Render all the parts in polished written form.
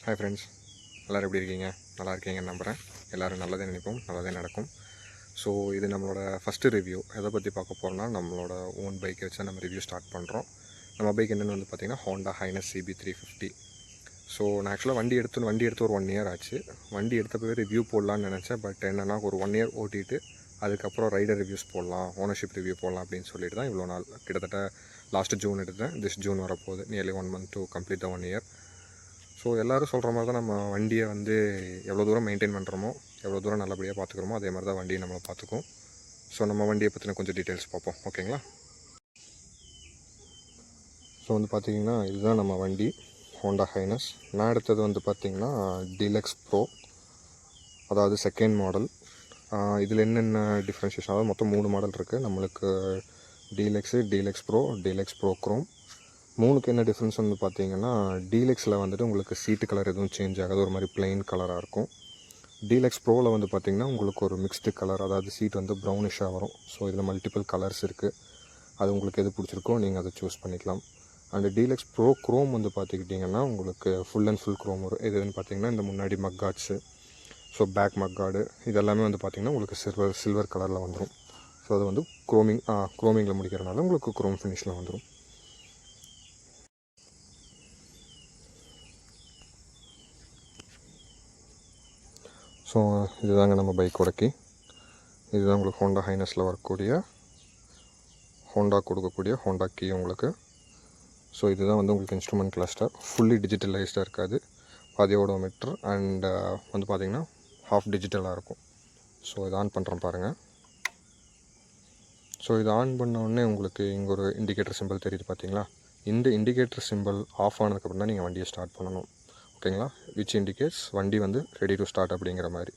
Hi friends, எல்லோரும் எப்படி இருக்கீங்க? நல்லா இருக்கீங்கன்னு நம்புகிறேன். எல்லோரும் நல்லதே நினைப்போம், நல்லதே நடக்கும். ஸோ இது நம்மளோட ஃபஸ்ட்டு ரிவ்யூ. எதை பற்றி பார்க்க போகிறோம்னா, நம்மளோட ஓன் பைக்கை வச்சு நம்ம ரிவ்யூ ஸ்டார்ட் பண்ணுறோம். நம்ம பைக் என்னென்னு வந்து பார்த்திங்கன்னா ஹோண்டா ஹைனஸ் CB350. ஸோ நான் ஆக்சுவலாக வண்டி எடுத்து ஒரு 1 இயர் ஆச்சு. வண்டி எடுத்தப்பவே ரிவ்யூ போடலான்னு நினச்சேன். பட் என்னென்னா ஒரு 1 இயர் ஓட்டிட்டு அதுக்கப்புறம் ரைடர் ரிவ்யூஸ் போடலாம், ஓனர்ஷிப் ரிவ்யூ போடலாம் அப்படின்னு சொல்லிட்டு தான் இவ்வளோ நாள், கிட்டத்தட்ட லாஸ்ட்டு ஜூன் எடுத்தேன். திஸ் ஜூன் வரப்போகுது. Nearly 1 month to complete the 1 year. So எல்லோரும் சொல்கிற மாதிரி தான் நம்ம வண்டியை வந்து எவ்வளோ தூரம் மெயின்டைன் பண்ணுறோமோ, எவ்வளோ தூரம் நல்லபடியாக பார்த்துக்குறோமோ, அதே மாதிரி தான் வண்டியை நம்மளை பார்த்துக்கும். ஸோ நம்ம வண்டியை பற்றின கொஞ்சம் டீட்டெயில்ஸ் பார்ப்போம், ஓகேங்களா? ஸோ வந்து பார்த்திங்கன்னா இதுதான் நம்ம வண்டி, ஹோண்டா ஹைனஸ். நான் எடுத்தது வந்து பார்த்திங்கன்னா டீலக்ஸ் ப்ரோ, அதாவது செகண்ட் மாடல். இதில் என்னென்ன டிஃப்ரென்ஷியேஷன், அதாவது மொத்தம் 3 மாடல் இருக்குது நம்மளுக்கு. Deluxe bro chrome. 3க்கு என்ன டிஃப்ரென்ஸ் வந்து பார்த்திங்கன்னா, டீலக்ஸில் வந்துட்டு உங்களுக்கு சீட்டு கலர் எதுவும் சேஞ்ச் ஆகாது, ஒரு மாதிரி பிளெயின் கலராக இருக்கும். டீலக்ஸ் ப்ரோவில் வந்து பார்த்திங்கன்னா உங்களுக்கு ஒரு மிக்ஸ்டு கலர், அதாவது சீட் வந்து ப்ரௌனிஷாக வரும். ஸோ இதில் மல்டிபிள் கலர்ஸ் இருக்குது. அது உங்களுக்கு எது பிடிச்சிருக்கோ நீங்கள் அதை சூஸ் பண்ணிக்கலாம். அண்ட் டீலக்ஸ் ப்ரோ குரோம் வந்து பார்த்துக்கிட்டிங்கன்னா உங்களுக்கு ஃபுல் அண்ட் ஃபுல் குரோம் வரும். எதுன்னு பார்த்திங்கன்னா இந்த முன்னாடி மக்கார்ட்ஸு, ஸோ பேக் மக்கார்டு இதெல்லாமே வந்து பார்த்திங்கன்னா உங்களுக்கு சில்வர் கலரில் வந்துடும். ஸோ அது வந்து குரோமிங்கில் முடிக்கிறனால உங்களுக்கு குரோம் ஃபினிஷில் வந்துடும். ஸோ இதுதாங்க நம்ம பைக்கோட கீ. இதுதான் உங்களுக்கு ஹோண்டா ஹைனஸில் வரக்கூடிய ஹோண்டா கொடுக்கக்கூடிய ஹோண்டா கீ உங்களுக்கு. ஸோ இதுதான் வந்து உங்களுக்கு இன்ஸ்ட்ருமெண்ட் கிளஸ்டர். ஃபுல்லி டிஜிட்டலைஸ்டாக இருக்காது, பாதி ஓடோமீட்டர் அண்ட் வந்து பார்த்திங்கன்னா ஹாஃப் டிஜிட்டலாக இருக்கும். ஸோ இது ஆன் பண்ணுறேன் பாருங்கள். ஸோ இது ஆன் பண்ணோடனே உங்களுக்கு இங்கே ஒரு இண்டிகேட்டர் சிம்பிள் தெரியுது பார்த்தீங்களா? இந்த இண்டிகேட்டர் சிம்பிள் ஆஃப் ஆனதுக்கப்புறம் தான் நீங்கள் வண்டியை ஸ்டார்ட் பண்ணணும், ஓகேங்களா? விச் இண்டிகேட்ஸ் வண்டி வந்து ரெடி டு ஸ்டார்ட் அப்படிங்கிற மாதிரி.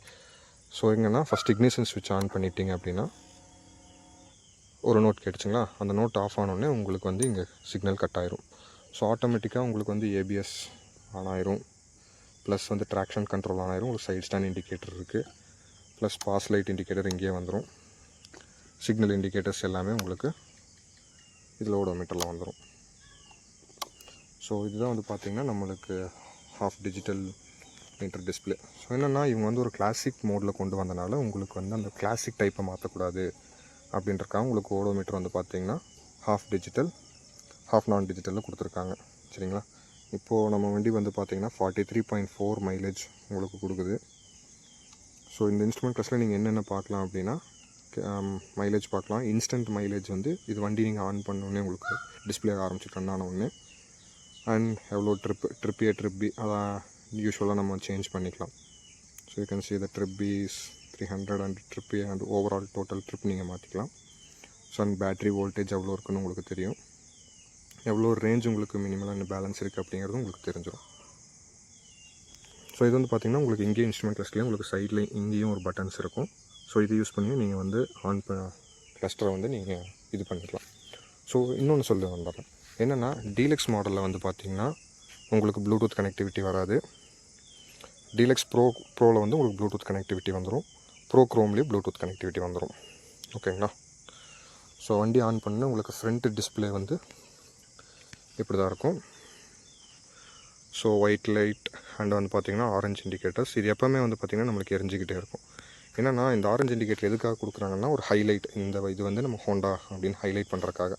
ஸோ எங்கன்னா ஃபஸ்ட் இக்னிஷன் ஸ்விட்ச் ஆன் பண்ணிட்டீங்க அப்படின்னா ஒரு நோட் கேட்டுச்சுங்களா? அந்த நோட் ஆஃப் ஆனோடனே உங்களுக்கு வந்து இங்கே சிக்னல் கட் ஆயிரும். ஸோ ஆட்டோமேட்டிக்காக உங்களுக்கு வந்து ABS ஆன் ஆயிரும், ப்ளஸ் வந்து ட்ராக்ஷன் கண்ட்ரோல் ஆன் ஆயிரும். ஒரு சைட் ஸ்டாண்ட் இண்டிகேட்டர் இருக்குது, ப்ளஸ் பாஸ் லைட் இண்டிகேட்டர் இங்கேயே வந்துடும். சிக்னல் இண்டிகேட்டர்ஸ் எல்லாமே உங்களுக்கு இதில் ஓடோமீட்டரில் வந்துடும். ஸோ இதுதான் வந்து பார்த்திங்கன்னா நம்மளுக்கு half digital meter display. So என்னென்னா இவங்க வந்து ஒரு கிளாசிக் மோடில் கொண்டு வந்தனால உங்களுக்கு வந்து அந்த கிளாசிக் டைப்பை மாற்றக்கூடாது அப்படின்றக்காக உங்களுக்கு ஓடோமீட்டர் வந்து பார்த்திங்கன்னா ஹாஃப் டிஜிட்டல் ஹாஃப் நான் டிஜிட்டலில் கொடுத்துருக்காங்க, சரிங்களா? இப்போது நம்ம வண்டி வந்து பார்த்திங்கன்னா 43.4 மைலேஜ் உங்களுக்கு கொடுக்குது. ஸோ இந்த இன்ஸ்ட்ருமெண்ட் கிளாஸில் நீங்கள் என்னென்ன பார்க்கலாம் அப்படின்னா மைலேஜ் பார்க்கலாம். இன்ஸ்டன்ட் மைலேஜ் வந்து இது வண்டி நீங்கள் ஆன் பண்ணோடனே உங்களுக்கு டிஸ்பிளே ஆரம்பிச்சு ரன் ஆன உடனே. அண்ட் எவ்வளோ ட்ரிப் ஏ ட்ரிப் பி அதான் யூஸ்வலாக நம்ம சேஞ்ச் பண்ணிக்கலாம். So you can see the trip B is 300 and trip A and overall total trip நீங்கள் மாற்றிக்கலாம். ஸோ அண்ட் பேட்ரி வோல்டேஜ் எவ்வளோ இருக்குன்னு உங்களுக்கு தெரியும், எவ்வளோ ரேஞ்ச் உங்களுக்கு மினிமலாக பேலன்ஸ் இருக்குது அப்படிங்கிறது உங்களுக்கு தெரிஞ்சிடும். ஸோ இது வந்து பார்த்திங்கன்னா உங்களுக்கு இங்கேயும் இன்ஸ்ட்ருமெண்ட் கிளஸ்டர்லேயும் உங்களுக்கு சைடில் இங்கேயும் ஒரு பட்டன்ஸ் இருக்கும். ஸோ இது யூஸ் பண்ணி நீங்கள் வந்து கிளஸ்டரை வந்து நீங்கள் இது பண்ணிக்கலாம். ஸோ இன்னொன்று சொல்ல வந்துடுறேன் என்னென்னா, டீலக்ஸ் மாடலில் வந்து பார்த்திங்கன்னா உங்களுக்கு ப்ளூடூத் கனெக்டிவிட்டி வராது. டீலக்ஸ் ப்ரோவில் வந்து உங்களுக்கு ப்ளூடூத் கனெக்டிவிட்டி வந்துடும். ப்ரோ குரோம்லேயும் ப்ளூடூத் கனெக்டிவிட்டி வந்துடும், ஓகேங்களா? ஸோ வண்டி ஆன் பண்ணி உங்களுக்கு ஃப்ரண்ட் டிஸ்பிளே வந்து இப்படி தான் இருக்கும். ஸோ ஒயிட் லைட் அண்ட் வந்து பார்த்திங்கன்னா ஆரஞ்சு இண்டிகேட்டர்ஸ். இது எப்போவுமே வந்து பார்த்திங்கன்னா நம்மளுக்கு எரிஞ்சிக்கிட்டே இருக்கும். என்னென்னா இந்த ஆரஞ்சு இண்டிகேட்டர் எதுக்காக கொடுக்குறாங்கன்னா ஒரு ஹைலைட், இது வந்து நம்ம ஹோண்டா அப்படின்னு ஹைலைட் பண்ணுறக்காக.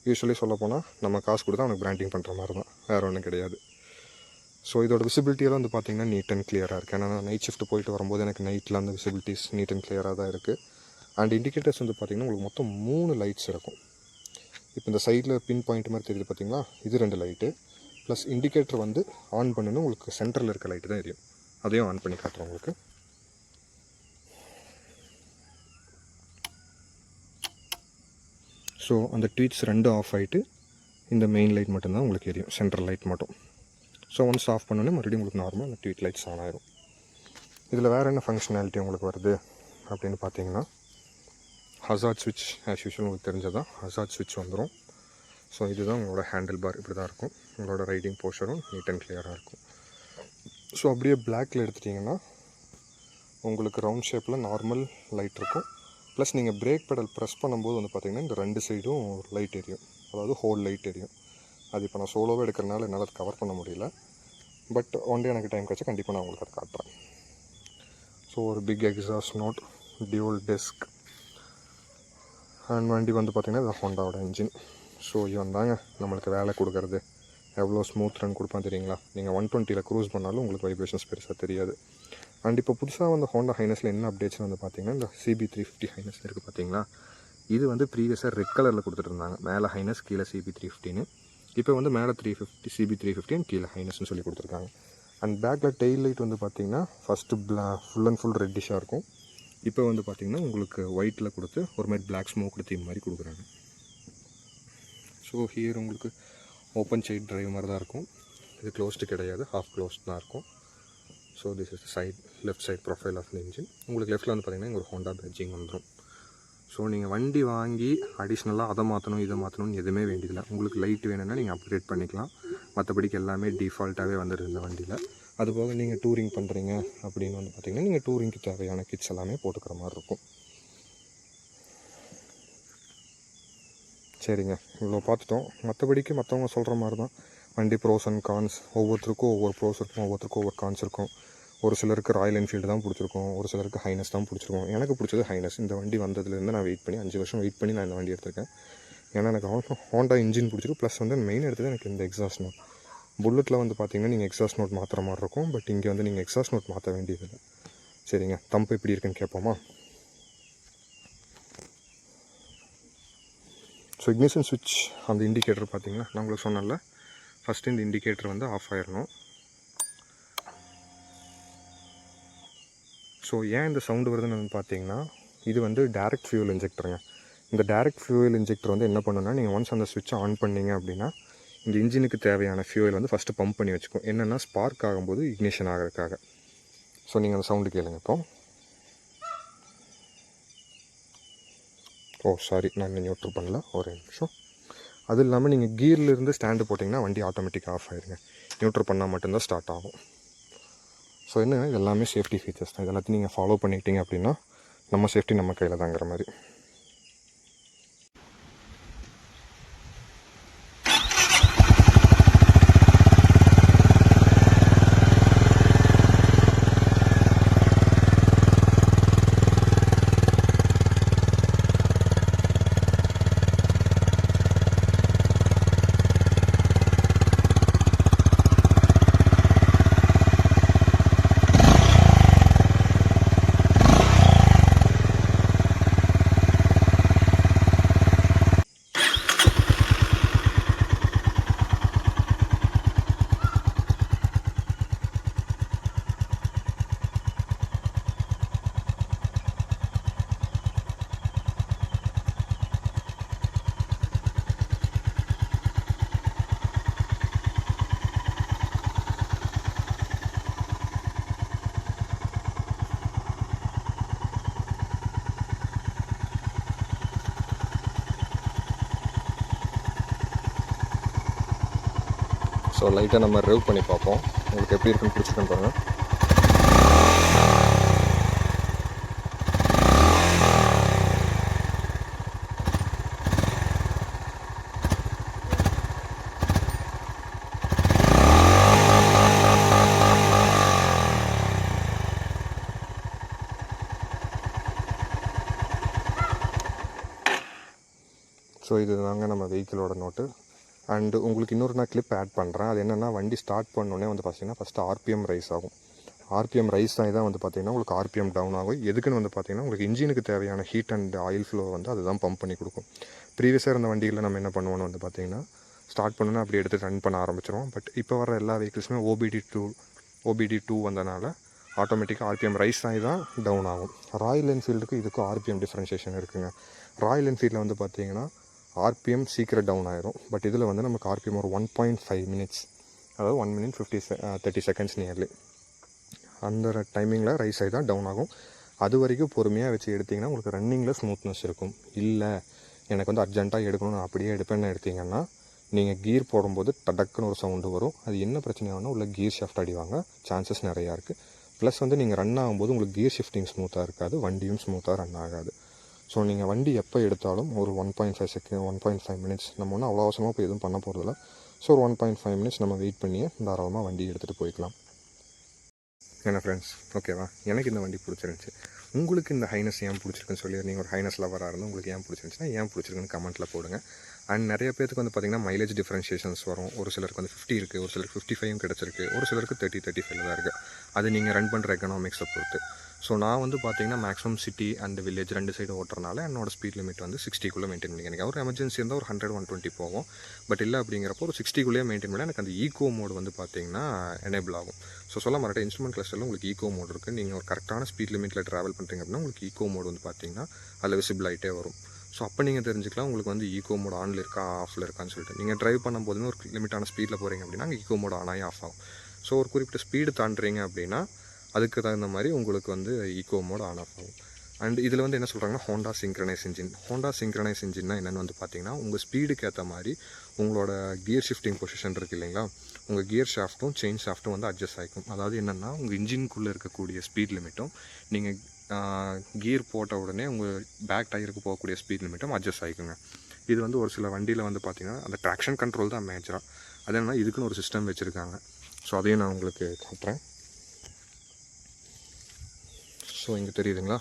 யூஸ்வலி சொல்லப்போனால் நம்ம காசு கொடுத்தா அவனுக்கு பிராண்டிங் பண்ணுற மாதிரி தான், வேறு ஒன்றும் கிடையாது. ஸோ இதோட விசிபிலிட்டியெல்லாம் வந்து பார்த்திங்கன்னா நீட் அண்ட் கிளியராக இருக்குது. ஏன்னா நைட் ஷிஃப்ட் போயிட்டு வரும்போது எனக்கு நைட்டில் அந்த விசிபிலிட்டிஸ் நீட் அண்ட் கிளியராக தான் இருக்குது. அண்ட் இண்டிகேட்டர்ஸ் வந்து பார்த்திங்கன்னா உங்களுக்கு மொத்தம் 3 லைட்ஸ் இருக்கும். இப்போ இந்த சைடில் பின் பாயிண்ட் மாதிரி தெரியுது பார்த்திங்களா? இது 2 லைட்டு ப்ளஸ் இண்டிகேட்டர் வந்து ஆன் பண்ணணும் உங்களுக்கு சென்டரில் இருக்க லைட்டு தான் எரியும். அதையும் ஆன் பண்ணி காட்டுறோம் உங்களுக்கு. ஸோ அந்த ட்வீட்ஸ் 2 ஆஃப் ஆகிட்டு இந்த மெயின் லைட் மட்டும்தான் உங்களுக்கு எரியும், சென்ட்ரல் லைட் மட்டும். ஸோ ஒன்ஸ் ஆஃப் பண்ணோன்னே மறுபடியும் உங்களுக்கு நார்மலாக அந்த ட்வீட் லைட்ஸ் ஆன் ஆயிரும். இதில் வேறு என்ன ஃபங்க்ஷனாலிட்டி உங்களுக்கு வருது அப்படின்னு பார்த்தீங்கன்னா, ஹசார்ட் ஸ்விட்ச் ஆஸ் யூஷுவல் உங்களுக்கு தெரிஞ்சதான் ஹசார்ட் ஸ்விட்ச் வந்துடும். ஸோ இதுதான் உங்களோட ஹேண்டில் பார், இப்படி தான் இருக்கும். உங்களோட ரைடிங் போஸ்டரும் நீட் அண்ட் கிளியராக இருக்கும். ஸோ அப்படியே பிளாக்கில் எடுத்துட்டிங்கன்னா உங்களுக்கு ரவுண்ட் ஷேப்பில் நார்மல் லைட் இருக்கும். ப்ளஸ் நீங்கள் பிரேக் பெடல் ப்ரெஸ் பண்ணும்போது வந்து பார்த்திங்கன்னா இந்த 2 சைடும் லைட் எரியும், அதாவது ஹோல் லைட் எரியும். அது இப்போ நான் சோலோவாக எடுக்கிறனால என்னால் கவர் பண்ண முடியல. பட் ஒன் டே எனக்கு டைம் கிடச்சா கண்டிப்பாக நான் உங்களுக்கு அதை காட்டுறேன். ஸோ ஒரு big exhaust note, dual disc, and வண்டி வந்து பார்த்திங்கன்னா இது ஹோண்டாவோட இன்ஜின். ஸோ இவன் தாங்க நம்மளுக்கு வேலை கொடுக்குறது. எவ்வளோ ஸ்மூத் ரன் கொடுப்பான் தெரியுங்களா? நீங்கள் 120 க்ரூஸ் பண்ணாலும் உங்களுக்கு வைப்ரேஷன்ஸ் பெருசாக தெரியாது. அண்ட் இப்போ புதுசாக வந்து ஹோண்டா ஹைனஸில் என்ன அப்டேட்ஸ் வந்து பார்த்திங்கன்னா இந்த CB350 ஹைனஸ் இருக்குது பார்த்தீங்களா, இது வந்து ப்ரீவியஸாக ரெட் கலரில் கொடுத்துட்டு இருந்தாங்க. மேலே ஹைனஸ் கீழே CB350ன்னு. இப்போ வந்து மேலே 350 CB350 கீழே ஹைனஸ்ன்னு சொல்லி கொடுத்துருக்காங்க. அண்ட் பேக்கில் டெயில் லைட் வந்து பார்த்திங்கன்னா ஃபஸ்ட்டு ஃபுல் அண்ட் ஃபுல் ரெட்டிஷாக இருக்கும். இப்போ வந்து பார்த்திங்கன்னா உங்களுக்கு ஒயிட்டில் கொடுத்து ஒரு மாதிரி பிளாக் ஸ்மோக் தீம் மாதிரி கொடுக்குறாங்க. ஸோ ஹியர் உங்களுக்கு ஓப்பன் சைட் ட்ரைவ் மாதிரி தான் இருக்கும். இது க்ளோஸ்டு கிடையாது, ஹாஃப் க்ளோஸ்ட் தான் இருக்கும். So this is side left side profile of the engine. உங்களுக்கு லெஃப்ட்டில் வந்து பார்த்திங்கன்னா இங்கே ஒரு ஹோண்டா பேட்ஜிங் வந்துடும். ஸோ நீங்கள் வண்டி வாங்கி அடிஷ்னலாக அதை மாற்றணும் இதை மாற்றணும்னு எதுவுமே வேண்டியதில்லை. உங்களுக்கு லைட் வேணும்னா நீங்கள் அப்கிரேட் பண்ணிக்கலாம். மற்றபடிக்கு எல்லாமே டிஃபால்ட்டாகவே வந்துடுது இந்த வண்டியில். அதுபோக நீங்கள் டூரிங் பண்ணுறீங்க அப்படின்னு வந்து பார்த்திங்கன்னா நீங்கள் டூரிங்க்கு தேவையான கிட்ஸ் எல்லாமே போட்டுக்கிற மாதிரி இருக்கும். சரிங்க, இவ்வளோ பார்த்துட்டோம். மற்றபடிக்கு மற்றவங்க சொல்கிற மாதிரி தான் வண்டி ப்ரோஸ் அண்ட் கான்ஸ். ஒவ்வொருத்தருக்கும் ஒவ்வொரு ப்ரோஸ் இருக்கும், ஒவ்வொருத்தருக்கும் ஒவ்வொரு கான்ஸ் இருக்கும். ஒரு சிலருக்கு ராயல் என்ஃபீல்டு தான் பிடிச்சிருக்கும், ஒரு சிலருக்கு ஹைனஸ் தான் பிடிச்சிருக்கும். எனக்கு பிடிச்சது ஹைனஸ். இந்த வண்டி வந்ததுலேருந்து நான் வெயிட் பண்ணி 5 வருஷம் வெயிட் பண்ணி நான் இந்த வண்டி எடுத்திருக்கேன். ஏன்னா எனக்கு ஹோண்டா இன்ஜின் பிடிச்சிருக்கு. ப்ளஸ் வந்து மெயின் எடுத்தது எனக்கு இந்த எக்ஸாஸ்ட் நோட். புல்லட்டில் வந்து பார்த்திங்கன்னா நீங்கள் எக்ஸாஸ்ட் நோட் மாற்றுற மாதிரி இருக்கும். பட் இங்கே வந்து நீங்கள் எக்ஸாஸ்ட் நோட் மாற்ற வேண்டியதில்லை. சரிங்க, தம்பு எப்படி இருக்குன்னு கேட்போமா? ஸோ இக்னிஷன் சுவிட்ச் அந்த இண்டிகேட்டர் பார்த்திங்கன்னா நான் உங்களுக்கு சொன்னேன்ல, ஃபஸ்ட்டு இந்த இண்டிகேட்டர் வந்து ஆஃப் ஆயிடணும். ஸோ ஏன் இந்த சவுண்டு வருதுன்னு பார்த்தீங்கன்னா இது வந்து டேரெக்ட் ஃபியூல் இன்ஜெக்டருங்க. இந்த டேரெக்ட் ஃபியூல் இன்ஜெக்டர் வந்து என்ன பண்ணுன்னா, நீங்கள் ஒன்ஸ் அந்த சுவிட்சை ஆன் பண்ணிங்க அப்படின்னா இந்த இன்ஜினுக்கு தேவையான ஃபியூல் வந்து ஃபஸ்ட்டு பம்ப் பண்ணி வச்சுக்கும். என்னென்னா ஸ்பார்க் ஆகும்போது இக்னிஷன் ஆகிறதுக்காக. ஸோ நீங்கள் அந்த சவுண்டு கேளுங்க இப்போ. ஓ சாரி, நான் இன்னும் நியூட்ரல் பண்ணல, ஒரு நிமிஷம். அது இல்லாமல் நீங்கள் கீர்லேருந்து ஸ்டாண்டு போட்டிங்கன்னா வண்டி ஆட்டோமேட்டிக்காக ஆஃப் ஆகிடுங்க. நியூட்ரல் பண்ணால் மட்டும்தான் ஸ்டார்ட் ஆகும். ஸோ என்ன, இது எல்லாமே சேஃப்டி ஃபீச்சர்ஸ் தான். இது எல்லாத்தையும் நீங்கள் ஃபாலோ பண்ணிக்கிட்டீங்க அப்படின்னா நம்ம சேஃப்டி நம்ம கையில் தாங்கிற மாதிரி. ஸோ லைட்டாக நம்ம ரிவ் பண்ணி பார்ப்போம், உங்களுக்கு எப்படி இருக்குன்னு பிடிச்சிருக்குன்னு பாருங்கள். ஸோ இது தாங்க நம்ம வெஹிக்கிளோட நோட்டு. அண்டு உங்களுக்கு இன்னொரு நான் கிளிப் ஆட் பண்ணுறேன். அது என்னென்னா, வண்டி ஸ்டார்ட் பண்ணோன்னே வந்து பார்த்திங்கன்னா ஃபஸ்ட்டு ஆர்பிஎம் ரைஸ் ஆகும். ஆர்பிஎம் ரைஸ் ஆகி தான் வந்து பார்த்திங்கன்னா உங்களுக்கு ஆர்பிஎம் டவுன் ஆகும். எதுக்குன்னு வந்து பார்த்திங்கன்னா உங்களுக்கு இன்ஜினுக்கு தேவையான ஹீட் அண்ட் ஆயில் ஃப்ளோ வந்து அதுதான் பம்ப் பண்ணி கொடுக்கும். ப்ரீவியஸாக இருந்த வண்டிகளில் நம்ம என்ன பண்ணுவோன்னு வந்து பார்த்திங்கன்னா, ஸ்டார்ட் பண்ணோன்னா அப்படி எடுத்து ரன் பண்ண ஆரம்பிச்சிடும். பட் இப்போ வர எல்லா வெஹிக்கிள்ஸுமே OBD2 வந்தனால ஆட்டோமேட்டிக்காக ஆர்பிஎம் ரைஸ் ஆகி தான் டவுன் ஆகும். ராயல் என்ஃபீல்டுக்கு இதுக்கும் ஆர்பிஎம் டிஃப்ரென்ஷியேஷன் இருக்குங்க. ராயல் என்ஃபீல்டில் வந்து பார்த்திங்கன்னா ஆர்பிஎம் சீக்கிரம் டவுன் ஆயிரும். பட் இதில் வந்து நமக்கு ஆர்பிஎம் ஒரு 1.5 மினிட்ஸ், அதாவது 1 minute 30 seconds நியர்லி அந்த டைமிங்கில் ரைஸ் ஆகி தான் டவுன் ஆகும். அது வரைக்கும் பொறுமையாக வச்சு எடுத்திங்கன்னா உங்களுக்கு ரன்னிங்கில் ஸ்மூத்னஸ் இருக்கும். இல்லை எனக்கு வந்து அர்ஜென்ட்டாக எடுக்கணும், நான் அப்படியே எடுப்பேன்னு எடுத்திங்கன்னா நீங்கள் கீர் போடும்போது டடக்குன்னு ஒரு சவுண்டு வரும். அது என்ன பிரச்சனையாகனா உள்ள கீர் ஷிஃப்ட் அடிவாங்க சான்சஸ் நிறையா இருக்குது. ப்ளஸ் வந்து நீங்கள் ரன் ஆகும்போது உங்களுக்கு கீர் ஷிஃப்டிங் ஸ்மூத்தாக இருக்காது, வண்டியும் ஸ்மூத்தாக ரன் ஆகாது. ஸோ நீங்கள் வண்டி எப்போ எடுத்தாலும் ஒரு 1.5 மினிட்ஸ், நம்ம ஒன்றும் அவ்வளோ அவசரமாக போய் எதுவும் பண்ண போகிறதில்ல. ஸோ ஒரு 1.5 மினிட்ஸ் நம்ம வெயிட் பண்ணியே தாராளமாக வண்டி எடுத்துகிட்டு போய்க்கலாம். என்ன ஃப்ரெண்ட்ஸ், ஓகேவா? எனக்கு இந்த வண்டி பிடிச்சிருந்துச்சி. உங்களுக்கு இந்த ஹைனஸ் ஏன் பிடிச்சிருக்குன்னு சொல்லி, நீங்கள் ஒரு ஹைனஸ் லவராக இருந்தால் உங்களுக்கு ஏன் பிடிச்சிருந்துச்சின்னா ஏன் பிடிச்சிருக்குன்னு கமெண்ட்டில் போடுங்க. அண்ட் நிறைய பேருக்கு வந்து பார்த்திங்கன்னா மைலேஜ் டிஃப்ரென்ஷியேஷன்ஸ் வரும். ஒரு சிலருக்கு வந்து 50 இருக்குது, ஒரு சிலருக்கு 55 கிடச்சிருக்கு, ஒரு சிலருக்கு 30-35 தான் இருக்குது. அது நீங்கள் ரன் பண்ணுற எக்கனாமிக்ஸை பொறுத்து. ஸோ நான் வந்து பார்த்திங்கன்னா maximum city and village 2 side ஓட்டுறனால என்னோடய ஸ்பீட் லிமிட் வந்து 60க்குள்ளே மெயின்டைன் பண்ணி. எனக்கு ஒரு எமர்ஜென்சி இருந்தால் ஒரு 100-120 போகும். பட் இல்லை அப்படிங்கிறப்போ ஒரு 60க்குள்ளேயே மெயின்டைன் பண்ணி எனக்கு அந்த ஈகோ மோடு வந்து பார்த்திங்கன்னா எனேபிள் ஆகும். ஸோ சொல்ல மாட்டேன், இன்ஸ்ட்ருமெண்ட் கிளஸ்டரில் உங்களுக்கு ஈகோ மோட் இருக்குது. நீங்கள் ஒரு கரெக்டான ஸ்பீட் லிமிட்டில் ட்ராவல் பண்ணுறீங்க அப்படின்னா உங்களுக்கு ஈகோ மோட் வந்து பார்த்திங்கன்னா அதில் விசிபிள் ஆகிட்டே வரும். ஸோ அப்போ நீங்கள் தெரிஞ்சுக்கலாம் உங்களுக்கு வந்து ஈகோ மோட் ஆனில் இருக்கா ஆஃபில் இருக்கான்னு சொல்லிட்டு. நீங்கள் ட்ரைவ் பண்ணும்போதுமே ஒரு லிமிட்டான ஸ்பீடில் போகிறீங்க அப்படின்னா அங்கே ஈகோ மோட் ஆனாயே ஆஃப் ஆகும். ஸோ ஒரு குறிப்பிட்ட ஸ்பீடு தாண்டுறீங்க அப்படின்னா அதுக்கு தகுந்த மாதிரி உங்களுக்கு வந்து ஈகோ மோட் ஆன் ஆஃப் ஆகும். அண்ட் இதில் வந்து என்ன சொல்கிறாங்கன்னா Honda synchronise engine. Honda synchronise இன்ஜின்னா என்னென்னு வந்து பார்த்திங்கன்னா உங்கள் ஸ்பீடுக்கு ஏற்ற மாதிரி உங்களோட கியர் ஷிஃப்டிங் பொசிஷன் இருக்குது இல்லைங்களா, உங்கள் கியர் ஷாஃப்ட்டும் செயின் ஷாஃப்ட்டும் வந்து அட்ஜஸ்ட் ஆகிக்கும். அதாவது என்னென்னா உங்கள் இன்ஜின்குள்ளே இருக்கக்கூடிய ஸ்பீட் லிமிட்டும் நீங்கள் கியர் போட்ட உடனே உங்கள் பேக் டயருக்கு போகக்கூடிய ஸ்பீட் லிமிட்டும் அட்ஜஸ்ட் ஆகிக்குங்க. இது வந்து ஒரு சில வண்டியில் வந்து பார்த்திங்கன்னா அந்த ட்ராக்ஷன் கண்ட்ரோல் தான் மேஜராக. அது என்னன்னா இதுக்குன்னு ஒரு சிஸ்டம் வச்சுருக்காங்க. ஸோ அதையும் நான் உங்களுக்கு காட்டுறேன். ஸோ இங்கே தெரியுதுங்களா,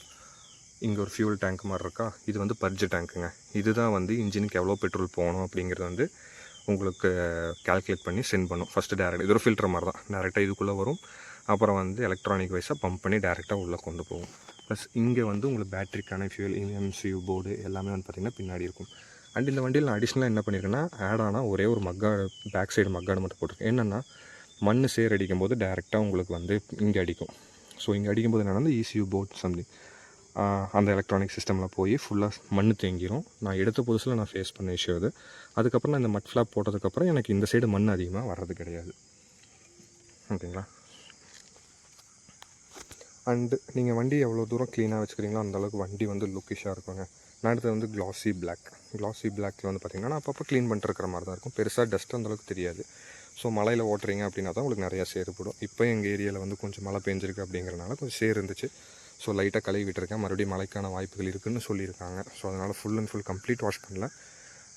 இங்கே ஒரு ஃபியூல் டேங்க் மாதிரி இருக்கா, இது வந்து பர்ஜ் டேங்க்குங்க. இதுதான் வந்து இன்ஜினுக்கு எவ்வளோ பெட்ரோல் போகணும் அப்படிங்கிறது வந்து உங்களுக்கு கால்குலேட் பண்ணி சென்ட் பண்ணும். ஃபஸ்ட்டு டேரெக்ட் இது ஒரு ஃபில்டர் மாதிரி தான், டேரெக்டாக இதுக்குள்ளே வரும். அப்புறம் வந்து எலக்ட்ரானிக் வைஸாக பம்ப் பண்ணி டேரெக்டாக உள்ளே கொண்டு போகும். ப்ளஸ் இங்கே வந்து உங்களுக்கு பேட்டரிக்கான ஃபியூல் எம்சியூ போர்டு எல்லாமே வந்து பார்த்திங்கன்னா பின்னாடி இருக்கும். அண்ட் இந்த வண்டியில் நான் அடிஷ்னலாக என்ன பண்ணியிருக்கேன்னா ஆட் ஆனால் ஒரே ஒரு பேக் சைடு மக்காடு மட்டும் போட்டிருக்கேன். என்னென்னா மண் சேர் அடிக்கும் போது டேரெக்டாக உங்களுக்கு வந்து இங்கே அடிக்கும். ஸோ இங்கே அடிக்கும்போது என்னென்னா அந்த ECU போர்ட் சம்திங் அந்த எலக்ட்ரானிக் சிஸ்டமில் போய் ஃபுல்லாக மண் தேங்கிடும். நான் எடுத்த புதுசில் நான் ஃபேஸ் பண்ண இஷ்யூ அது. அதுக்கப்புறம் நான் இந்த மட் ஃப்ளாப் போட்டதுக்கப்புறம் எனக்கு இந்த சைடு மண் அதிகமாக வர்றது கிடையாது. ஓகேங்களா? அண்டு நீங்கள் வண்டி எவ்வளோ தூரம் க்ளீனாக வச்சுக்கிறீங்களோ அந்தளவுக்கு வண்டி வந்து லுக்கிஷாக இருக்குங்க. நான் எடுத்தது வந்து க்ளாஸி பிளாக்கில் வந்து பார்த்திங்கன்னா நான் அப்பப்போ க்ளீன் பண்ணிட்டுருக்கிற மாதிரி தான் இருக்கும். பெருசாக டஸ்ட் அந்தளவுக்கு தெரியாது. ஸோ மழையில் ஓட்டுறீங்க அப்படின்னா தான் உங்களுக்கு நிறையா சேறுபடும். இப்போ எங்கள் ஏரியாவில் வந்து கொஞ்சம் மழை பெஞ்சிருக்கு அப்படிங்கிறனால கொஞ்சம் சேறு இருந்துச்சு. ஸோ லைட்டாக கழுவி விட்டுருக்கேன். மறுபடியும் மழைக்கான வாய்ப்புகள் இருக்குதுன்னு சொல்லியிருக்காங்க. ஸோ அதனால் full and full complete wash பண்ணல.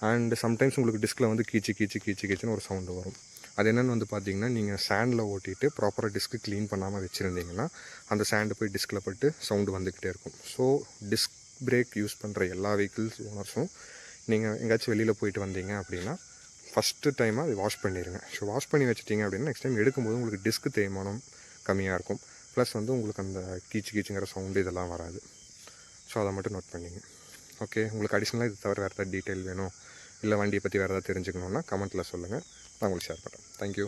அண்ட் சம்டைம்ஸ் உங்களுக்கு டிஸ்கில் வந்து கீச்சுன்னு ஒரு சவுண்டு வரும். அது என்னென்னு வந்து பார்த்திங்கன்னா நீங்கள் சாண்டில் ஓட்டிட்டு ப்ராப்பராக டிஸ்க்கு க்ளீன் பண்ணாமல் வச்சுருந்தீங்கன்னா அந்த சாண்டு போய் டிஸ்கில் பட்டு சவுண்டு வந்துக்கிட்டே இருக்கும். ஸோ டிஸ்க் பிரேக் யூஸ் பண்ணுற எல்லா வெஹிக்கிள்ஸ் ஓனர்ஸும் நீங்கள் எங்கேயாச்சும் வெளியில் போயிட்டு வந்தீங்க அப்படின்னா ஃபஸ்ட்டு டைமாக அது வாஷ் பண்ணிடுங்க. ஸோ வாஷ் பண்ணி வச்சிட்டிங்க அப்படின்னா நெக்ஸ்ட் டைம் எடுக்கும்போது உங்களுக்கு டிஸ்க்கு தேய்மானம் கம்மியாக இருக்கும். ப்ளஸ் வந்து உங்களுக்கு அந்த கீச்சுங்கிற சவுண்டு இதெல்லாம் வராது. ஸோ அதை மட்டும் நோட் பண்ணிங்க. ஓகே, உங்களுக்கு அடிஷ்னலாக இது தவிர வேறு ஏதாவது டீட்டெயில் வேணும் இல்லை வண்டியை பற்றி வேறு ஏதாவது தெரிஞ்சுக்கணுன்னா கமெண்ட்டில் சொல்லுங்கள், நான் உங்களுக்கு ஷேர் பண்ணுறேன். தேங்க்யூ.